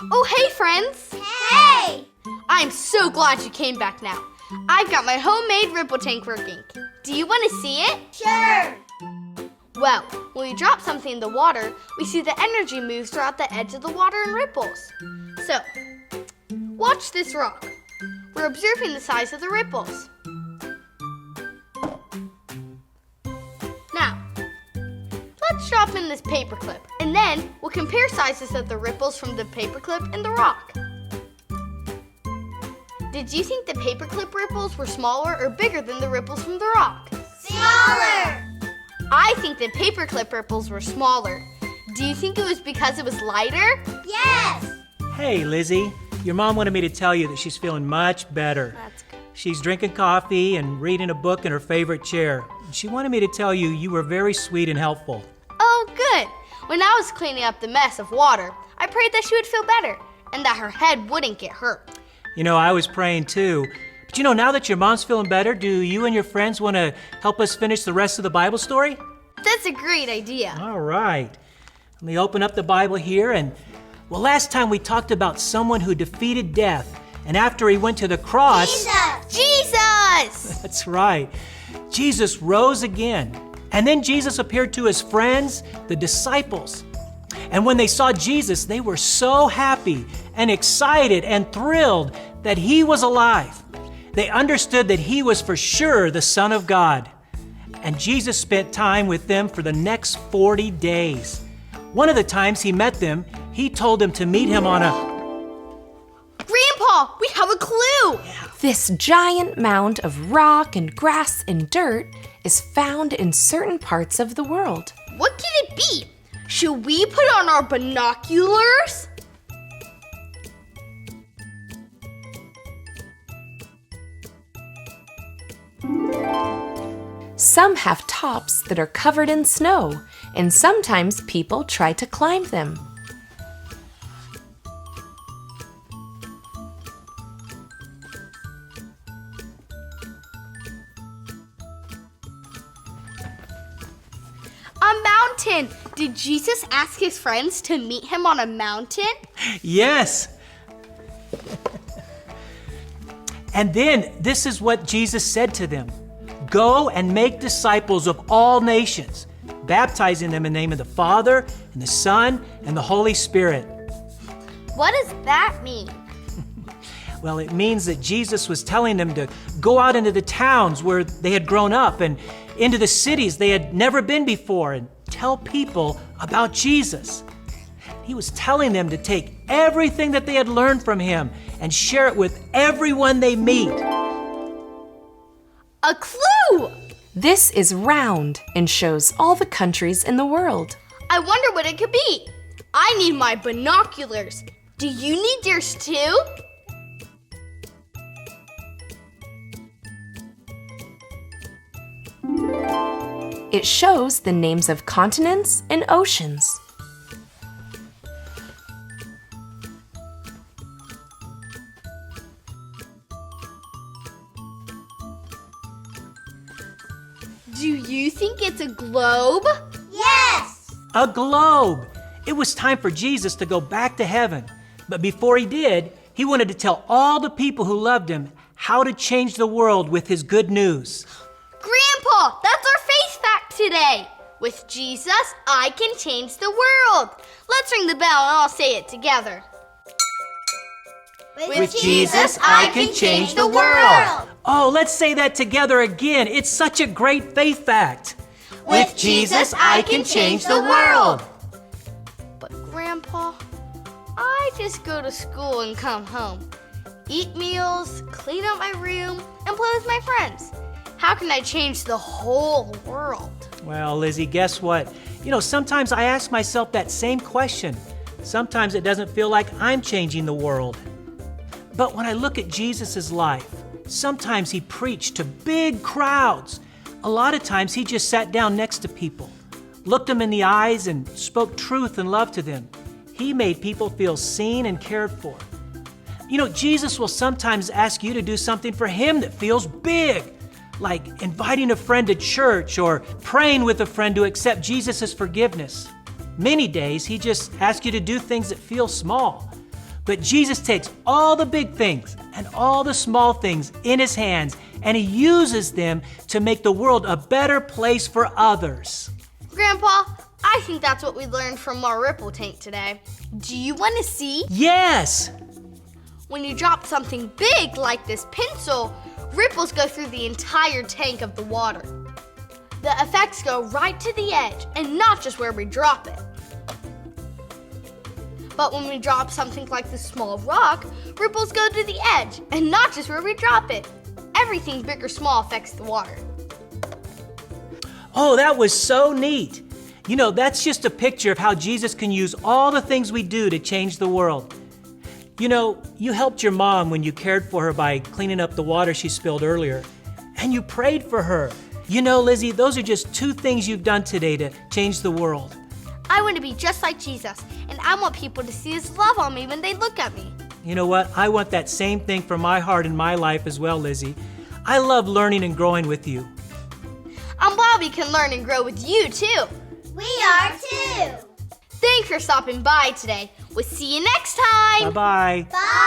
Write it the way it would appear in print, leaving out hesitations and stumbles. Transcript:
Oh, hey, friends! Hey! I'm so glad you came back now. I've got my homemade ripple tank working. Do you want to see it? Sure! Well, when we drop something in the water, we see the energy moves throughout the edge of the water in ripples. So, watch this rock. We're observing the size of the ripples. Now, let's drop in this paperclip, and then we'll compare sizes of the ripples from the paperclip and the rock. Did you think the paperclip ripples were smaller or bigger than the ripples from the rock? Smaller! I think the paperclip ripples were smaller. Do you think it was because it was lighter? Yes! Hey, Lizzie. Your mom wanted me to tell you that she's feeling much better. That's good. She's drinking coffee and reading a book in her favorite chair. She wanted me to tell you you were very sweet and helpful. Oh, good. When I was cleaning up the mess of water, I prayed that she would feel better and that her head wouldn't get hurt. You know, I was praying too. But you know, now that your mom's feeling better, do you and your friends want to help us finish the rest of the Bible story? That's a great idea. All right. Let me open up the Bible here well, last time we talked about someone who defeated death, and after he went to the cross... Jesus! That's right. Jesus rose again. And then Jesus appeared to his friends, the disciples. And when they saw Jesus, they were so happy and excited and thrilled that he was alive. They understood that he was for sure the Son of God. And Jesus spent time with them for the next 40 days. One of the times he met them, he told them to meet him on a... Grandpa, we have a clue! This giant mound of rock and grass and dirt is found in certain parts of the world. What could it be? Should we put on our binoculars? Some have tops that are covered in snow, and sometimes people try to climb them. A mountain! Did Jesus ask his friends to meet him on a mountain? Yes. And then this is what Jesus said to them. Go and make disciples of all nations, baptizing them in the name of the Father, and the Son, and the Holy Spirit. What does that mean? Well, it means that Jesus was telling them to go out into the towns where they had grown up and into the cities they had never been before and tell people about Jesus. He was telling them to take everything that they had learned from him and share it with everyone they meet. A clue! This is round and shows all the countries in the world. I wonder what it could be. I need my binoculars. Do you need yours too? It shows the names of continents and oceans. Do you think it's a globe? Yes! A globe. It was time for Jesus to go back to heaven. But before he did, he wanted to tell all the people who loved him how to change the world with his good news. Grandpa, that's our faith fact today. With Jesus, I can change the world. Let's ring the bell and I'll say it together. With Jesus, I can change the world. Oh, let's say that together again. It's such a great faith fact. With Jesus, I can change the world. But Grandpa, I just go to school and come home, eat meals, clean up my room, and play with my friends. How can I change the whole world? Well, Lizzie, guess what? You know, sometimes I ask myself that same question. Sometimes it doesn't feel like I'm changing the world. But when I look at Jesus' life, sometimes he preached to big crowds. A lot of times he just sat down next to people, looked them in the eyes, and spoke truth and love to them. He made people feel seen and cared for. You know, Jesus will sometimes ask you to do something for him that feels big, like inviting a friend to church or praying with a friend to accept Jesus' forgiveness. Many days, he just asks you to do things that feel small, But Jesus takes all the big things and all the small things in his hands, and he uses them to make the world a better place for others. Grandpa, I think that's what we learned from our ripple tank today. Do you want to see? Yes! When you drop something big like this pencil, ripples go through the entire tank of the water. The effects go right to the edge and not just where we drop it. But when we drop something like this small rock, ripples go to the edge and not just where we drop it. Everything big or small affects the water. Oh, that was so neat. You know, that's just a picture of how Jesus can use all the things we do to change the world. You know, you helped your mom when you cared for her by cleaning up the water she spilled earlier. And you prayed for her. You know, Lizzie, those are just 2 things you've done today to change the world. I want to be just like Jesus, and I want people to see his love on me when they look at me. You know what? I want that same thing for my heart and my life as well, Lizzie. I love learning and growing with you. I'm glad we can learn and grow with you, too. We are too. Thanks for stopping by today. We'll see you next time. Bye-bye. Bye.